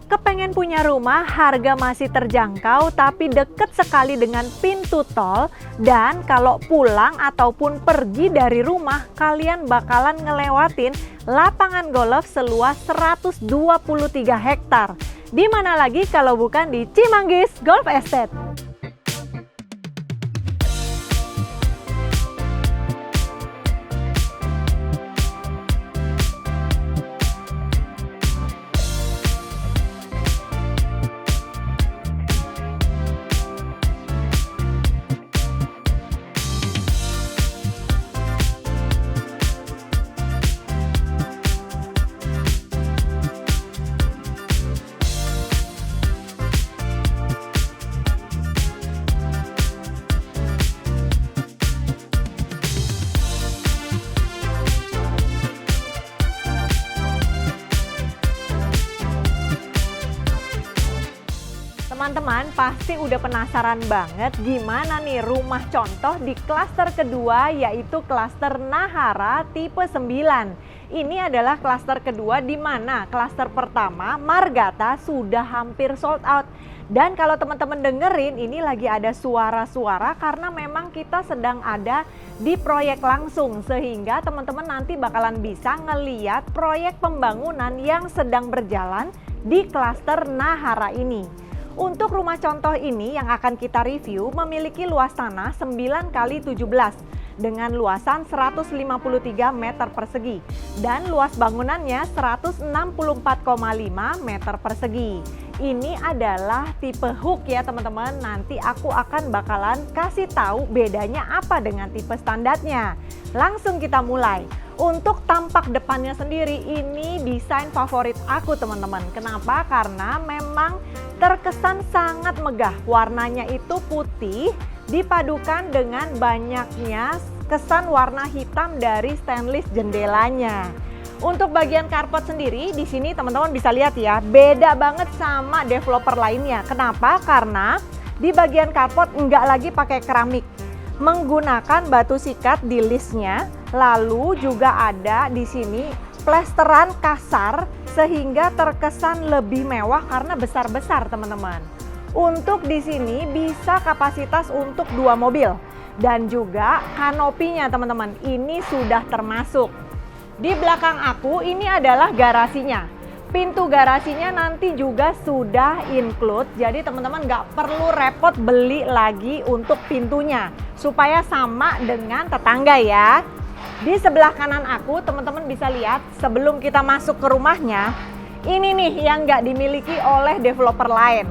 Kepengen punya rumah, harga masih terjangkau tapi deket sekali dengan pintu tol. Dan kalau pulang ataupun pergi dari rumah, kalian bakalan ngelewatin lapangan golf seluas 123 hektar. Di mana lagi kalau bukan di Cimanggis Golf Estate. Teman-teman pasti udah penasaran banget gimana nih rumah contoh di klaster kedua, yaitu klaster Nahara tipe 9. Ini adalah klaster kedua di mana klaster pertama Margata sudah hampir sold out. Dan kalau teman-teman dengerin, ini lagi ada suara-suara karena memang kita sedang ada di proyek langsung, sehingga teman-teman nanti bakalan bisa ngeliat proyek pembangunan yang sedang berjalan di klaster Nahara ini. Untuk rumah contoh ini yang akan kita review memiliki luas tanah 9x17 dengan luasan 153 meter persegi dan luas bangunannya 164,5 meter persegi. Ini adalah tipe hook ya teman-teman. Nanti aku akan bakalan kasih tahu bedanya apa dengan tipe standarnya. Langsung kita mulai. Untuk tampak depannya sendiri, ini desain favorit aku teman-teman. Kenapa? Karena memang terkesan sangat megah. Warnanya itu putih dipadukan dengan banyaknya kesan warna hitam dari stainless jendelanya. Untuk bagian karpet sendiri, di sini teman-teman bisa lihat ya, beda banget sama developer lainnya. Kenapa? Karena di bagian karpet nggak lagi pakai keramik, menggunakan batu sikat di listnya. Lalu juga ada di sini plesteran kasar sehingga terkesan lebih mewah karena besar-besar teman-teman. Untuk di sini bisa kapasitas untuk 2 mobil dan juga kanopinya teman-teman ini sudah termasuk. Di belakang aku ini adalah garasinya. Pintu garasinya nanti juga sudah include, jadi teman-teman nggak perlu repot beli lagi untuk pintunya supaya sama dengan tetangga ya. Di sebelah kanan aku teman-teman bisa lihat sebelum kita masuk ke rumahnya, ini nih yang nggak dimiliki oleh developer lain.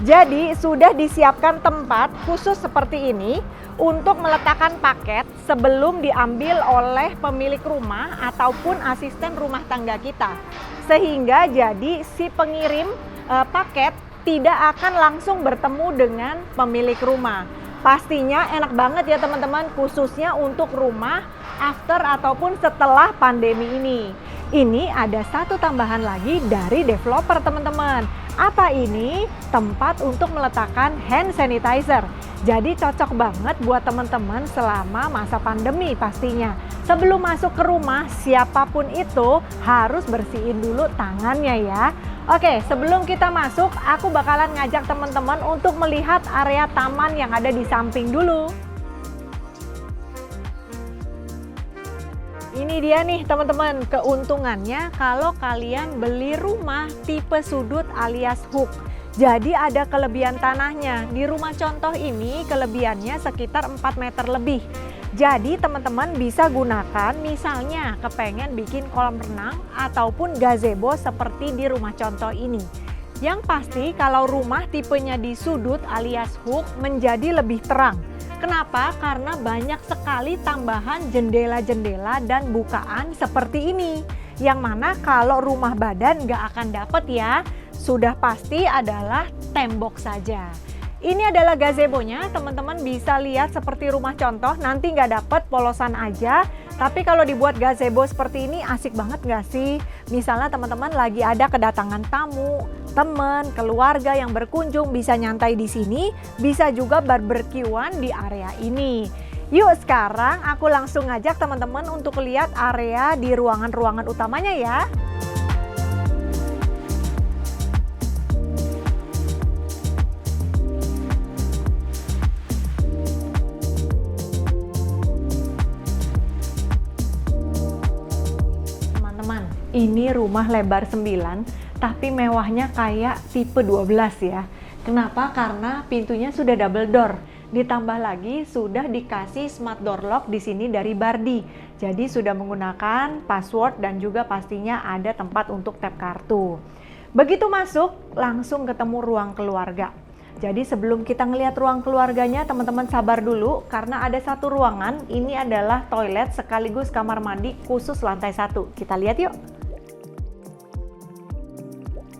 Jadi sudah disiapkan tempat khusus seperti ini untuk meletakkan paket sebelum diambil oleh pemilik rumah ataupun asisten rumah tangga kita. Sehingga jadi si pengirim paket tidak akan langsung bertemu dengan pemilik rumah. Pastinya enak banget ya teman-teman, khususnya untuk rumah after ataupun setelah pandemi ini. Ini ada satu tambahan lagi dari developer teman-teman. Apa ini? Tempat untuk meletakkan hand sanitizer. Jadi cocok banget buat teman-teman selama masa pandemi pastinya. Sebelum masuk ke rumah, siapapun itu harus bersihin dulu tangannya ya. Oke, sebelum kita masuk, aku bakalan ngajak teman-teman untuk melihat area taman yang ada di samping dulu. Ini dia nih teman-teman, keuntungannya kalau kalian beli rumah tipe sudut alias hook. Jadi ada kelebihan tanahnya. Di rumah contoh ini kelebihannya sekitar 4 meter lebih. Jadi teman-teman bisa gunakan misalnya kepengen bikin kolam renang ataupun gazebo seperti di rumah contoh ini. Yang pasti kalau rumah tipenya di sudut alias hook menjadi lebih terang. Kenapa? Karena banyak sekali tambahan jendela-jendela dan bukaan seperti ini. Yang mana kalau rumah badan nggak akan dapet ya. Sudah pasti adalah tembok saja. Ini adalah gazebonya, teman-teman bisa lihat seperti rumah contoh, nanti nggak dapet polosan aja. Tapi kalau dibuat gazebo seperti ini asik banget nggak sih? Misalnya teman-teman lagi ada kedatangan tamu, teman, keluarga yang berkunjung bisa nyantai di sini, bisa juga barbekyuan di area ini. Yuk sekarang aku langsung ngajak teman-teman untuk lihat area di ruangan-ruangan utamanya ya. ini rumah lebar 9, tapi mewahnya kayak tipe 12 ya. Kenapa? Karena pintunya sudah double door. Ditambah lagi sudah dikasih smart door lock di sini dari Bardi. Jadi sudah menggunakan password dan juga pastinya ada tempat untuk tap kartu. Begitu masuk, langsung ketemu ruang keluarga. Jadi sebelum kita ngelihat ruang keluarganya, teman-teman sabar dulu karena ada satu ruangan. Ini adalah toilet sekaligus kamar mandi khusus lantai 1. Kita lihat yuk.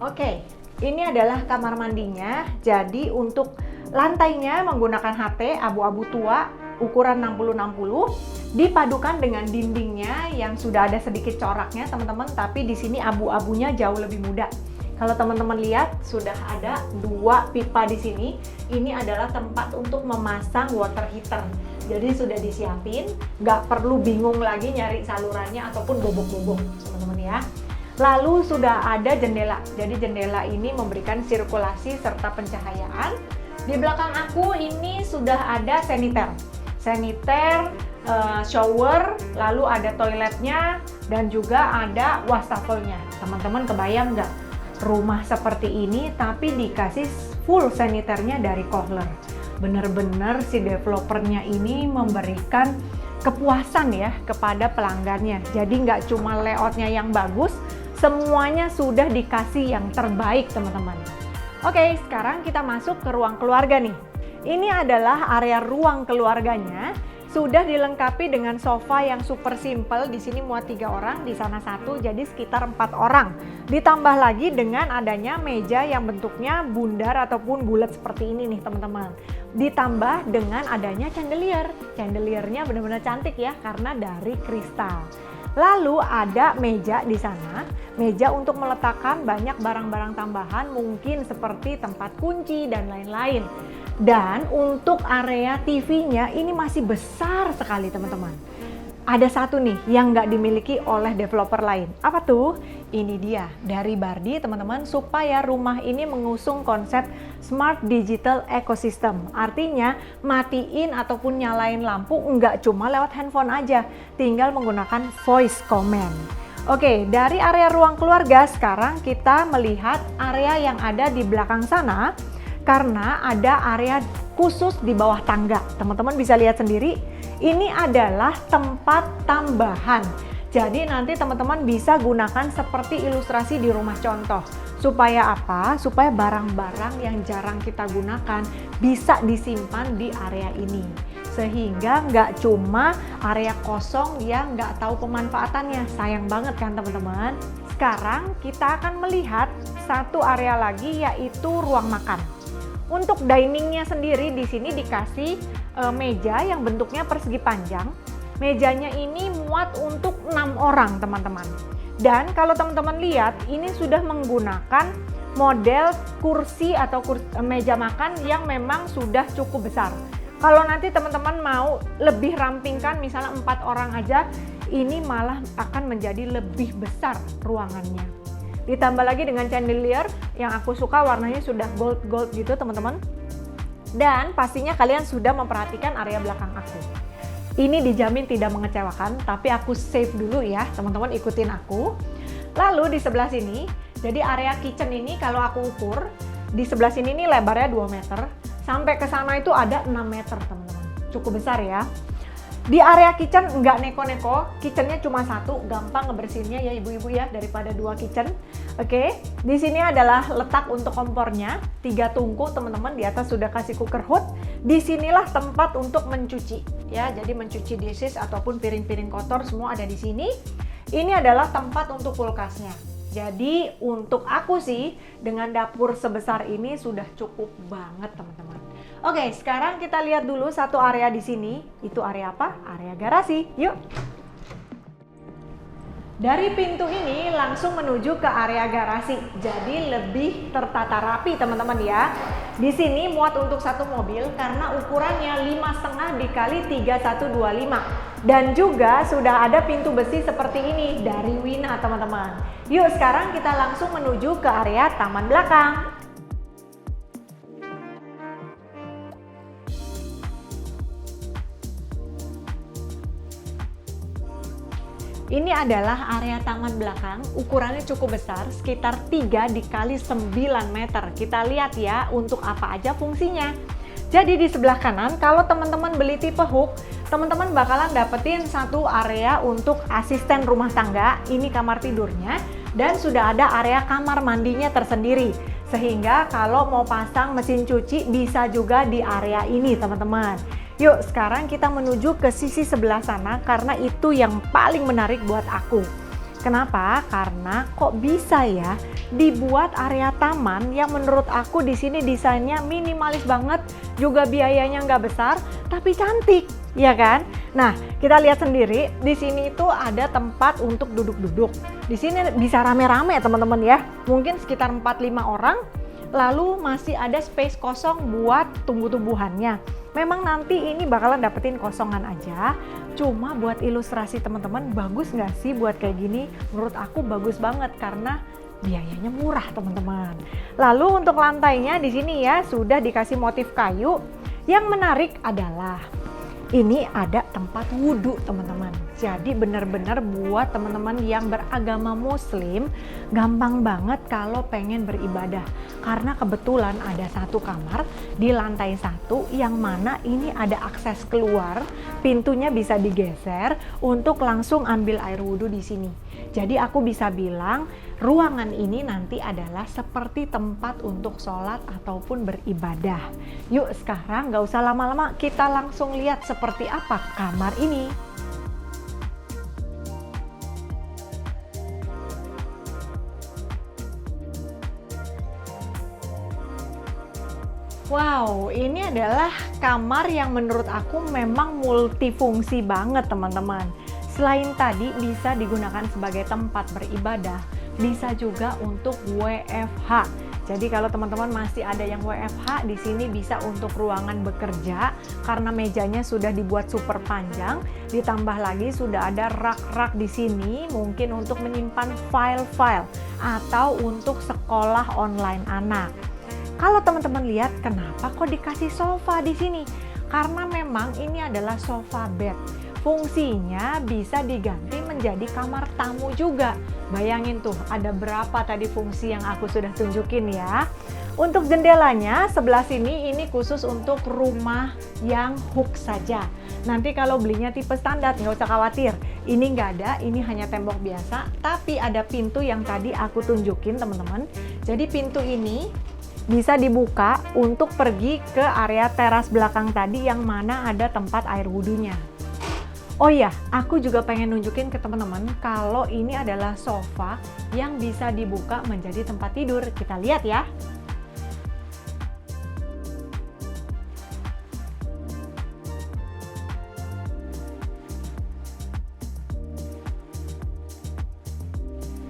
Oke, ini adalah kamar mandinya. Jadi untuk lantainya menggunakan HT abu-abu tua ukuran 60-60 dipadukan dengan dindingnya yang sudah ada sedikit coraknya teman-teman, tapi di sini abu-abunya jauh lebih muda. Kalau teman-teman lihat sudah ada 2 pipa di sini. Ini adalah tempat untuk memasang water heater. Jadi sudah disiapin, nggak perlu bingung lagi nyari salurannya ataupun bobok-bobok, teman-teman ya. Lalu sudah ada jendela. Jadi jendela ini memberikan sirkulasi serta pencahayaan. Di belakang aku ini sudah ada saniter, shower, lalu ada toiletnya dan juga ada wastafelnya. Teman-teman kebayang nggak? Rumah seperti ini tapi dikasih full saniternya dari Kohler. Bener-bener si developernya ini memberikan kepuasan ya kepada pelanggannya. Jadi nggak cuma layoutnya yang bagus, semuanya sudah dikasih yang terbaik teman-teman. Oke, sekarang kita masuk ke ruang keluarga nih. Ini adalah area ruang keluarganya. Sudah dilengkapi dengan sofa yang super simple. Di sini muat 3 orang, di sana 1, jadi sekitar 4 orang. Ditambah lagi dengan adanya meja yang bentuknya bundar ataupun bulat seperti ini nih teman-teman. Ditambah dengan adanya chandelier. Chandeliernya benar-benar cantik ya karena dari kristal. Lalu ada meja di sana, meja untuk meletakkan banyak barang-barang tambahan mungkin seperti tempat kunci dan lain-lain. Dan untuk area TV-nya ini masih besar sekali teman-teman. Ada satu nih yang nggak dimiliki oleh developer lain. Apa tuh? Ini dia dari Bardi teman-teman, supaya rumah ini mengusung konsep Smart Digital Ecosystem. Artinya matiin ataupun nyalain lampu nggak cuma lewat handphone aja, tinggal menggunakan voice command. Oke, dari area ruang keluarga sekarang kita melihat area yang ada di belakang sana. Karena ada area khusus di bawah tangga. Teman-teman bisa lihat sendiri, ini adalah tempat tambahan. Jadi nanti teman-teman bisa gunakan seperti ilustrasi di rumah contoh. Supaya apa? Supaya barang-barang yang jarang kita gunakan bisa disimpan di area ini. Sehingga nggak cuma area kosong yang nggak tahu pemanfaatannya. Sayang banget kan teman-teman? Sekarang kita akan melihat satu area lagi, yaitu ruang makan. Untuk diningnya sendiri di sini dikasih meja yang bentuknya persegi panjang. Mejanya ini muat untuk 6 orang teman-teman. Dan kalau teman-teman lihat ini sudah menggunakan model kursi atau meja makan yang memang sudah cukup besar. Kalau nanti teman-teman mau lebih rampingkan misalnya 4 orang aja, ini malah akan menjadi lebih besar ruangannya. Ditambah lagi dengan chandelier yang aku suka warnanya sudah gold gitu teman-teman. Dan pastinya kalian sudah memperhatikan area belakang aku. Ini dijamin tidak mengecewakan, tapi aku save dulu ya teman-teman, ikutin aku. Lalu di sebelah sini, jadi area kitchen ini kalau aku ukur, di sebelah sini nih lebarnya 2 meter, sampai ke sana itu ada 6 meter teman-teman. Cukup besar ya. Di area kitchen nggak neko-neko, kitchennya cuma 1, gampang ngebersihinnya ya ibu-ibu ya, daripada 2 kitchen. Oke, di sini adalah letak untuk kompornya, 3 tungku teman-teman, di atas sudah kasih cooker hood. Disinilah tempat untuk mencuci ya, jadi mencuci dishes ataupun piring-piring kotor semua ada di sini. Ini adalah tempat untuk kulkasnya. Jadi untuk aku sih dengan dapur sebesar ini sudah cukup banget teman-teman. Oke, sekarang kita lihat dulu satu area di sini. Itu area apa? Area garasi. Yuk. Dari pintu ini langsung menuju ke area garasi. Jadi lebih tertata rapi teman-teman ya. Di sini muat untuk 1 mobil karena ukurannya 5,5 dikali 3125. Dan juga sudah ada pintu besi seperti ini dari Wina teman-teman. Yuk sekarang kita langsung menuju ke area taman belakang. Ini adalah area taman belakang, ukurannya cukup besar, sekitar 3 dikali 9 meter. Kita lihat ya untuk apa aja fungsinya. Jadi di sebelah kanan, kalau teman-teman beli tipe hook, teman-teman bakalan dapetin satu area untuk asisten rumah tangga, ini kamar tidurnya, dan sudah ada area kamar mandinya tersendiri. Sehingga kalau mau pasang mesin cuci bisa juga di area ini teman-teman. Yuk sekarang kita menuju ke sisi sebelah sana karena itu yang paling menarik buat aku. Kenapa? Karena kok bisa ya dibuat area taman yang menurut aku di sini desainnya minimalis banget, juga biayanya nggak besar, tapi cantik, ya kan? Nah, kita lihat sendiri di sini itu ada tempat untuk duduk-duduk. Di sini bisa rame-rame teman-teman ya, mungkin sekitar 4-5 orang. Lalu masih ada space kosong buat tumbuh-tumbuhannya. Memang nanti ini bakalan dapetin kosongan aja. Cuma buat ilustrasi teman-teman, bagus nggak sih buat kayak gini? Menurut aku bagus banget karena biayanya murah teman-teman. Lalu untuk lantainya di sini ya sudah dikasih motif kayu. Yang menarik adalah ini ada tempat wudhu teman-teman. Jadi benar-benar buat teman-teman yang beragama muslim gampang banget kalau pengen beribadah. Karena kebetulan ada satu kamar di lantai 1 yang mana ini ada akses keluar, pintunya bisa digeser untuk langsung ambil air wudhu di sini. Jadi aku bisa bilang ruangan ini nanti adalah seperti tempat untuk sholat ataupun beribadah. Yuk sekarang gak usah lama-lama, kita langsung lihat seperti apa kamar ini. Wow, ini adalah kamar yang menurut aku memang multifungsi banget teman-teman. Selain tadi bisa digunakan sebagai tempat beribadah, bisa juga untuk WFH. Jadi kalau teman-teman masih ada yang WFH, di sini bisa untuk ruangan bekerja karena mejanya sudah dibuat super panjang. Ditambah lagi sudah ada rak-rak di sini mungkin untuk menyimpan file-file atau untuk sekolah online anak. Kalau teman-teman lihat kenapa kok dikasih sofa di sini? Karena memang ini adalah sofa bed. Fungsinya bisa diganti menjadi kamar tamu juga. Bayangin tuh ada berapa tadi fungsi yang aku sudah tunjukin ya. Untuk jendelanya sebelah sini ini khusus untuk rumah yang hook saja. Nanti kalau belinya tipe standar nggak usah khawatir. Ini nggak ada, ini hanya tembok biasa. Tapi ada pintu yang tadi aku tunjukin teman-teman. Jadi pintu ini bisa dibuka untuk pergi ke area teras belakang tadi yang mana ada tempat air wudhunya. Oh iya, aku juga pengen nunjukin ke teman-teman kalau ini adalah sofa yang bisa dibuka menjadi tempat tidur. Kita lihat ya.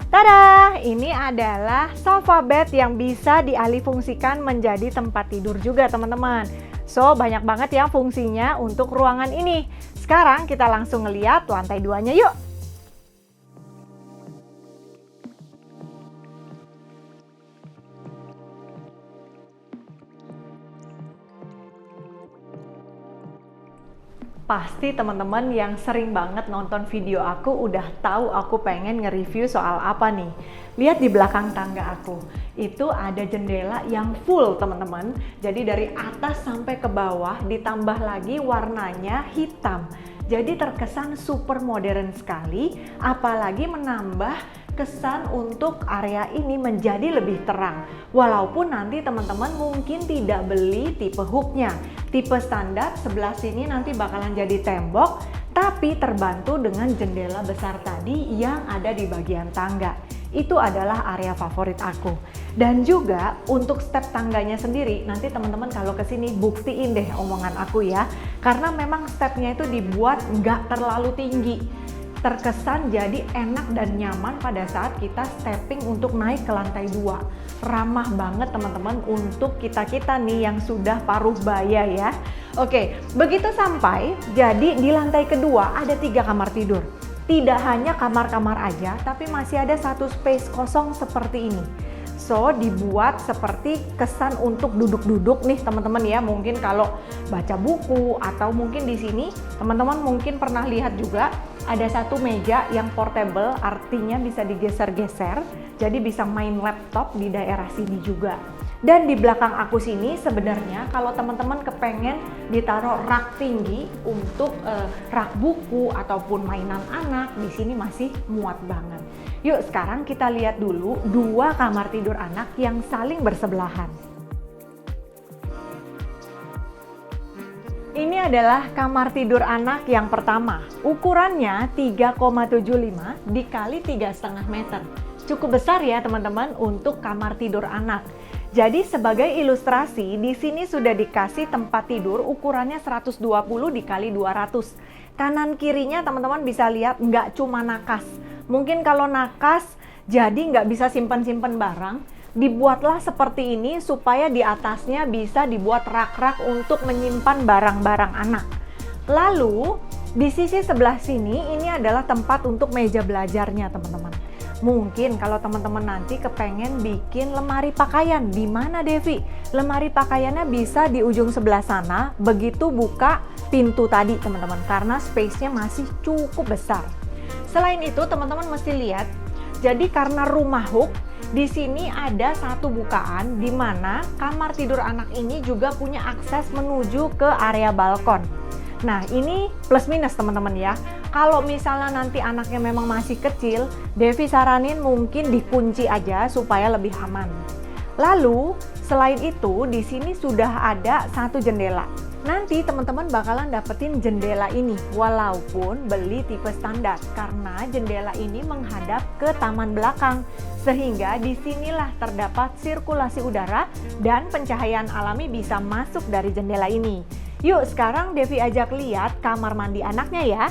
Tada! Ini adalah sofa bed yang bisa dialihfungsikan menjadi tempat tidur juga teman-teman. So, banyak banget ya fungsinya untuk ruangan ini. Sekarang kita langsung ngeliat lantai 2-nya yuk. Pasti teman-teman yang sering banget nonton video aku udah tahu aku pengen nge-review soal apa nih. Lihat di belakang tangga aku, itu ada jendela yang full teman-teman. Jadi dari atas sampai ke bawah ditambah lagi warnanya hitam. Jadi terkesan super modern sekali, apalagi menambah kesan untuk area ini menjadi lebih terang. Walaupun nanti teman-teman mungkin tidak beli tipe hooknya. Tipe standar sebelah sini nanti bakalan jadi tembok, tapi terbantu dengan jendela besar tadi yang ada di bagian tangga. Itu adalah area favorit aku. Dan juga untuk step tangganya sendiri, nanti teman-teman kalau kesini buktiin deh omongan aku ya. Karena memang stepnya itu dibuat nggak terlalu tinggi. Terkesan jadi enak dan nyaman pada saat kita stepping untuk naik ke lantai 2. Ramah banget teman-teman untuk kita-kita nih yang sudah paruh baya ya. Oke, begitu sampai, jadi di lantai kedua ada 3 kamar tidur. Tidak hanya kamar-kamar aja, tapi masih ada satu space kosong seperti ini. So, dibuat seperti kesan untuk duduk-duduk nih teman-teman ya. Mungkin kalau baca buku atau mungkin di sini teman-teman mungkin pernah lihat juga Ada satu meja yang portable, artinya bisa digeser-geser, jadi bisa main laptop di daerah sini juga. Dan di belakang aku sini sebenarnya kalau teman-teman kepengen ditaruh rak tinggi untuk rak buku ataupun mainan anak, di sini masih muat banget. Yuk sekarang kita lihat dulu dua kamar tidur anak yang saling bersebelahan. Ini adalah kamar tidur anak yang pertama. Ukurannya 3,75 dikali 3,5 meter. Cukup besar ya teman-teman untuk kamar tidur anak. Jadi sebagai ilustrasi, di sini sudah dikasih tempat tidur ukurannya 120 dikali 200. Kanan kirinya teman-teman bisa lihat nggak cuma nakas. Mungkin kalau nakas jadi nggak bisa simpan-simpan barang, dibuatlah seperti ini supaya di atasnya bisa dibuat rak-rak untuk menyimpan barang-barang anak. Lalu di sisi sebelah sini ini adalah tempat untuk meja belajarnya teman-teman. Mungkin kalau teman-teman nanti kepengen bikin lemari pakaian, di mana Devi? Lemari pakaiannya bisa di ujung sebelah sana, begitu buka pintu tadi teman-teman, karena space-nya masih cukup besar. Selain itu teman-teman mesti lihat, jadi karena rumah Hook, di sini ada satu bukaan di mana kamar tidur anak ini juga punya akses menuju ke area balkon. Nah ini plus minus teman-teman ya. Kalau misalnya nanti anaknya memang masih kecil, Devi saranin mungkin dikunci aja supaya lebih aman. Lalu selain itu di sini sudah ada satu jendela. Nanti teman-teman bakalan dapetin jendela ini walaupun beli tipe standar karena jendela ini menghadap ke taman belakang sehingga disinilah terdapat sirkulasi udara dan pencahayaan alami bisa masuk dari jendela ini. Yuk sekarang Devi ajak lihat kamar mandi anaknya ya.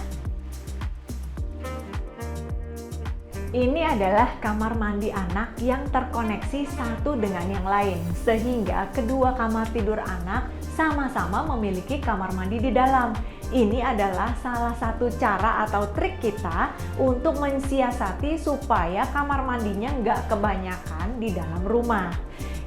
Ini adalah kamar mandi anak yang terkoneksi satu dengan yang lain, sehingga kedua kamar tidur anak sama-sama memiliki kamar mandi di dalam. Ini adalah salah satu cara atau trik kita untuk mensiasati supaya kamar mandinya nggak kebanyakan di dalam rumah.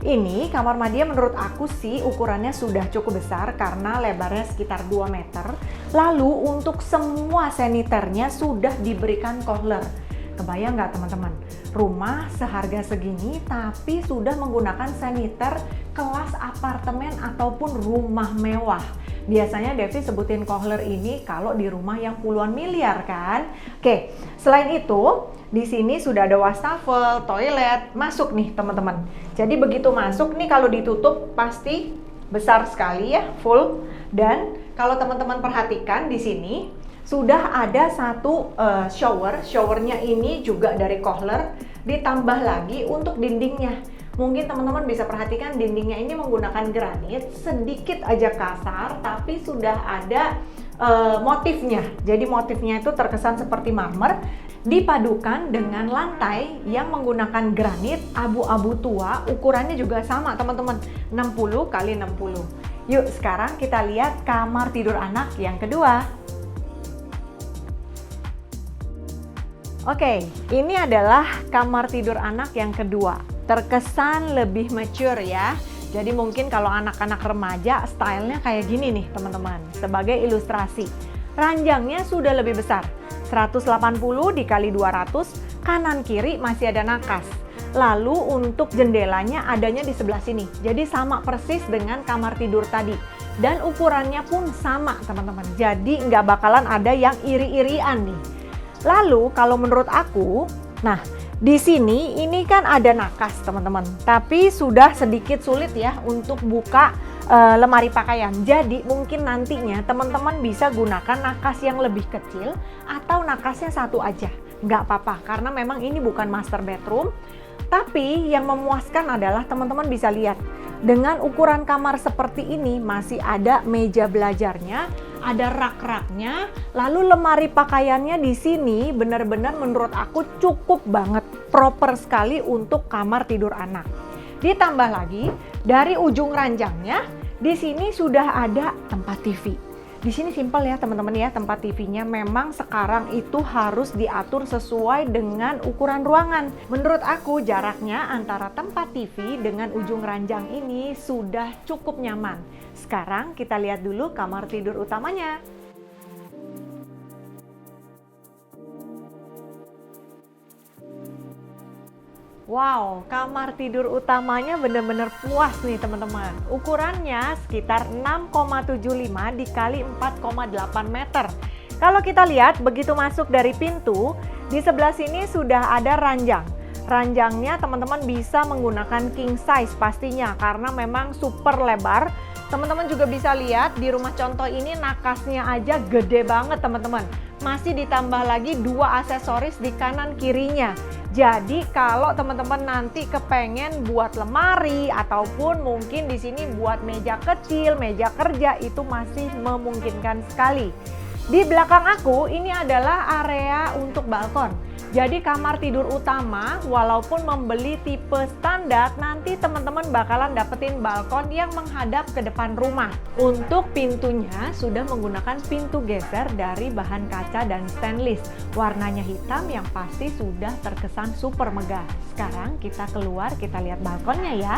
Ini kamar mandinya menurut aku sih ukurannya sudah cukup besar karena lebarnya sekitar 2 meter. Lalu untuk semua saniternya sudah diberikan kohler. Kebayang nggak teman-teman? Rumah seharga segini tapi sudah menggunakan saniter kelas apartemen ataupun rumah mewah. Biasanya Devi sebutin kohler ini kalau di rumah yang puluhan miliar kan? Oke, selain itu di sini sudah ada wastafel, toilet, masuk nih teman-teman. Jadi begitu masuk nih kalau ditutup pasti besar sekali ya, full. Dan kalau teman-teman perhatikan di sini sudah ada satu showernya ini juga dari kohler, ditambah lagi untuk dindingnya. Mungkin teman-teman bisa perhatikan dindingnya ini menggunakan granit, sedikit aja kasar, tapi sudah ada motifnya. Jadi motifnya itu terkesan seperti marmer, dipadukan dengan lantai yang menggunakan granit abu-abu tua, ukurannya juga sama teman-teman, 60 kali 60. Yuk sekarang kita lihat kamar tidur anak yang kedua. Oke, ini adalah kamar tidur anak yang kedua. Terkesan lebih mature ya. Jadi mungkin kalau anak-anak remaja stylenya kayak gini nih teman-teman. Sebagai ilustrasi, ranjangnya sudah lebih besar. 180 dikali 200, kanan kiri masih ada nakas. Lalu untuk jendelanya adanya di sebelah sini. Jadi sama persis dengan kamar tidur tadi. Dan ukurannya pun sama teman-teman. Jadi nggak bakalan ada yang iri-irian nih. Lalu kalau menurut aku, nah di sini ini kan ada nakas teman-teman, tapi sudah sedikit sulit ya untuk buka lemari pakaian. Jadi mungkin nantinya teman-teman bisa gunakan nakas yang lebih kecil atau nakasnya satu aja. Nggak apa-apa karena memang ini bukan master bedroom. Tapi yang memuaskan adalah teman-teman bisa lihat dengan ukuran kamar seperti ini masih ada meja belajarnya, ada rak-raknya, lalu lemari pakaiannya di sini benar-benar menurut aku cukup banget, proper sekali untuk kamar tidur anak. Ditambah lagi dari ujung ranjangnya di sini sudah ada tempat TV. Di sini simpel ya teman-teman ya, tempat TV-nya memang sekarang itu harus diatur sesuai dengan ukuran ruangan. Menurut aku jaraknya antara tempat TV dengan ujung ranjang ini sudah cukup nyaman. Sekarang kita lihat dulu kamar tidur utamanya. Wow, kamar tidur utamanya benar-benar puas nih teman-teman. Ukurannya sekitar 6,75 dikali 4,8 meter. Kalau kita lihat begitu masuk dari pintu, di sebelah sini sudah ada ranjang. Ranjangnya teman-teman bisa menggunakan king size pastinya karena memang super lebar. Teman-teman juga bisa lihat di rumah contoh ini nakasnya aja gede banget teman-teman. Masih ditambah lagi 2 aksesoris di kanan kirinya. Jadi kalau teman-teman nanti kepengen buat lemari ataupun mungkin di sini buat meja kecil, meja kerja itu masih memungkinkan sekali. Di belakang aku ini adalah area untuk balkon. Jadi kamar tidur utama walaupun membeli tipe standar nanti teman-teman bakalan dapetin balkon yang menghadap ke depan rumah. Untuk pintunya sudah menggunakan pintu geser dari bahan kaca dan stainless. Warnanya hitam yang pasti sudah terkesan super megah. Sekarang kita keluar, kita lihat balkonnya ya.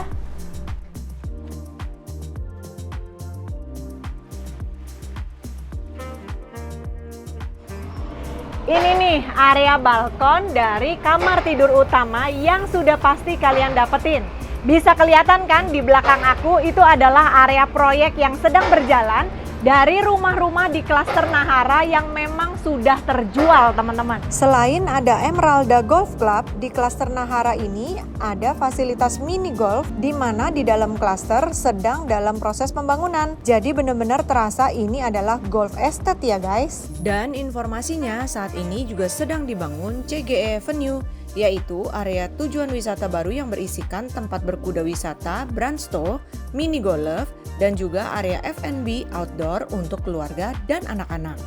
Ini nih area balkon dari kamar tidur utama yang sudah pasti kalian dapetin. Bisa kelihatan kan di belakang aku itu adalah area proyek yang sedang berjalan dari rumah-rumah di klaster Nahara yang memang sudah terjual teman-teman. Selain ada Emeralda Golf Club, di klaster Nahara ini ada fasilitas mini golf di mana di dalam klaster sedang dalam proses pembangunan. Jadi benar-benar terasa ini adalah golf estate ya guys. Dan informasinya saat ini juga sedang dibangun CGE Avenue, yaitu area tujuan wisata baru yang berisikan tempat berkuda wisata, brandsto, mini golf, dan juga area F&B outdoor untuk keluarga dan anak-anak.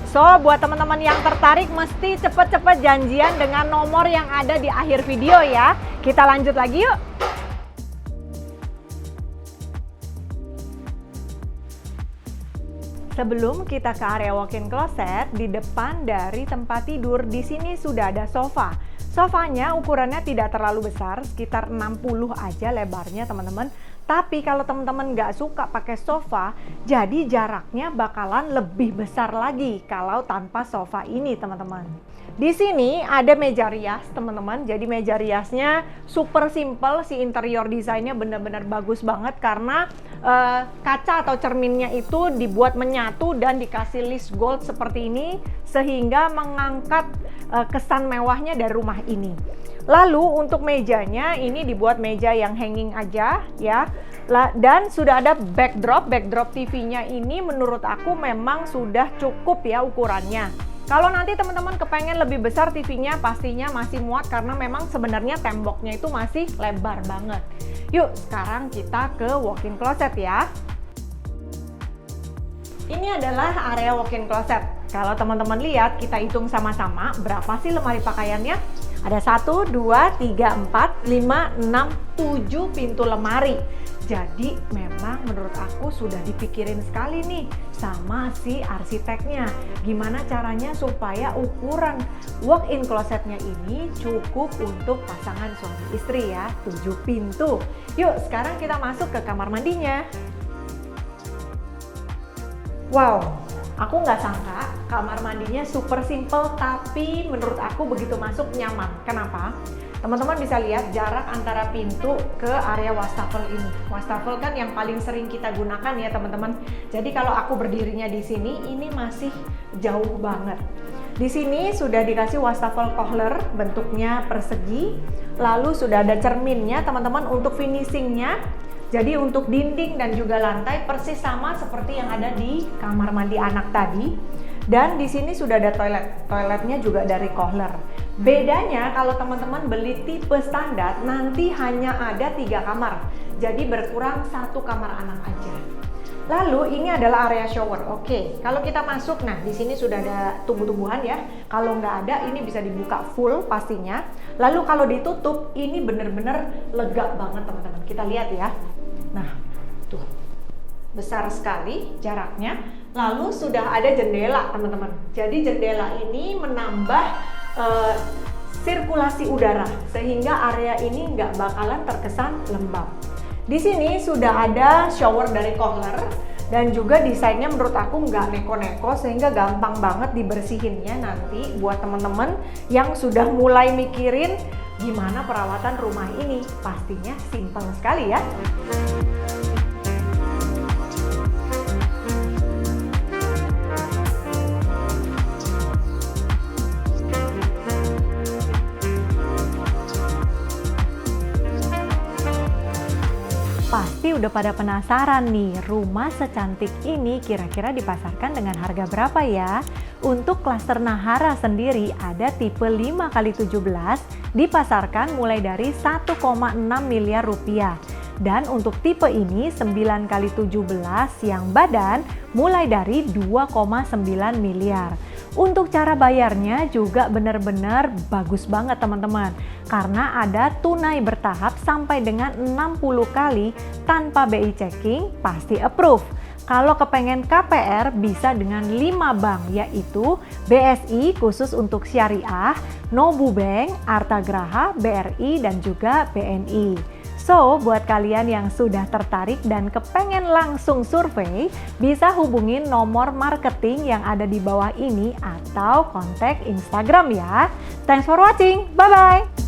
So, buat teman-teman yang tertarik mesti cepet-cepet janjian dengan nomor yang ada di akhir video ya. Kita lanjut lagi yuk. Sebelum kita ke area walk-in closet, di depan dari tempat tidur di sini sudah ada sofa. Sofanya ukurannya tidak terlalu besar, sekitar 60 aja lebarnya teman-teman. Tapi kalau teman-teman nggak suka pakai sofa, jadi jaraknya bakalan lebih besar lagi kalau tanpa sofa ini teman-teman. Di sini ada meja rias teman-teman, jadi meja riasnya super simple, si interior desainnya benar-benar bagus banget karena kaca atau cerminnya itu dibuat menyatu dan dikasih list gold seperti ini sehingga mengangkat kesan mewahnya dari rumah ini. Lalu untuk mejanya ini dibuat meja yang hanging aja ya. Dan sudah ada backdrop TV-nya ini menurut aku memang sudah cukup ya ukurannya. Kalau nanti teman-teman kepengen lebih besar TV-nya pastinya masih muat karena memang sebenarnya temboknya itu masih lebar banget. Yuk sekarang kita ke walk-in closet ya. Ini adalah area walk-in closet. Kalau teman-teman lihat kita hitung sama-sama berapa sih lemari pakaiannya? Ada 1, 2, 3, 4, 5, 6, 7 pintu lemari. Jadi memang menurut aku sudah dipikirin sekali nih sama si arsiteknya. Gimana caranya supaya ukuran walk-in closetnya ini cukup untuk pasangan suami istri ya. 7 pintu. Yuk sekarang kita masuk ke kamar mandinya. Wow, aku nggak sangka kamar mandinya super simple tapi menurut aku begitu masuk nyaman. Kenapa? Teman-teman bisa lihat jarak antara pintu ke area wastafel ini. Wastafel kan yang paling sering kita gunakan ya teman-teman. Jadi kalau aku berdirinya di sini, ini masih jauh banget. Di sini sudah dikasih wastafel Kohler, bentuknya persegi. Lalu sudah ada cerminnya teman-teman untuk finishingnya. Jadi untuk dinding dan juga lantai persis sama seperti yang ada di kamar mandi anak tadi. Dan di sini sudah ada toilet. Toiletnya juga dari Kohler. Bedanya kalau teman-teman beli tipe standar nanti hanya ada 3 kamar. Jadi berkurang 1 kamar anak aja. Lalu ini adalah area shower. Oke, kalau kita masuk, nah di sini sudah ada tumbuh-tumbuhan ya. Kalau nggak ada, ini bisa dibuka full pastinya. Lalu kalau ditutup, ini bener-bener lega banget teman-teman. Kita lihat ya. Nah, tuh besar sekali jaraknya. Lalu sudah ada jendela teman-teman. Jadi jendela ini menambah sirkulasi udara sehingga area ini nggak bakalan terkesan lembab. Di sini sudah ada shower dari Kohler dan juga desainnya menurut aku nggak neko-neko sehingga gampang banget dibersihinnya nanti buat teman-teman yang sudah mulai mikirin Gimana perawatan rumah ini? Pastinya simpel sekali ya. Pasti udah pada penasaran nih, rumah secantik ini kira-kira dipasarkan dengan harga berapa ya? Untuk klaster Nahara sendiri ada tipe 5x17 dipasarkan mulai dari 1,6 miliar rupiah. Dan untuk tipe ini 9x17 yang badan mulai dari 2,9 miliar. Untuk cara bayarnya juga benar-benar bagus banget teman-teman. Karena ada tunai bertahap sampai dengan 60 kali tanpa BI checking pasti approve. Kalau kepengen KPR bisa dengan 5 bank yaitu BSI khusus untuk syariah, Nobu Bank, Artagraha, BRI dan juga BNI. So, buat kalian yang sudah tertarik dan kepengen langsung survei, bisa hubungin nomor marketing yang ada di bawah ini atau kontak Instagram ya. Thanks for watching, bye-bye!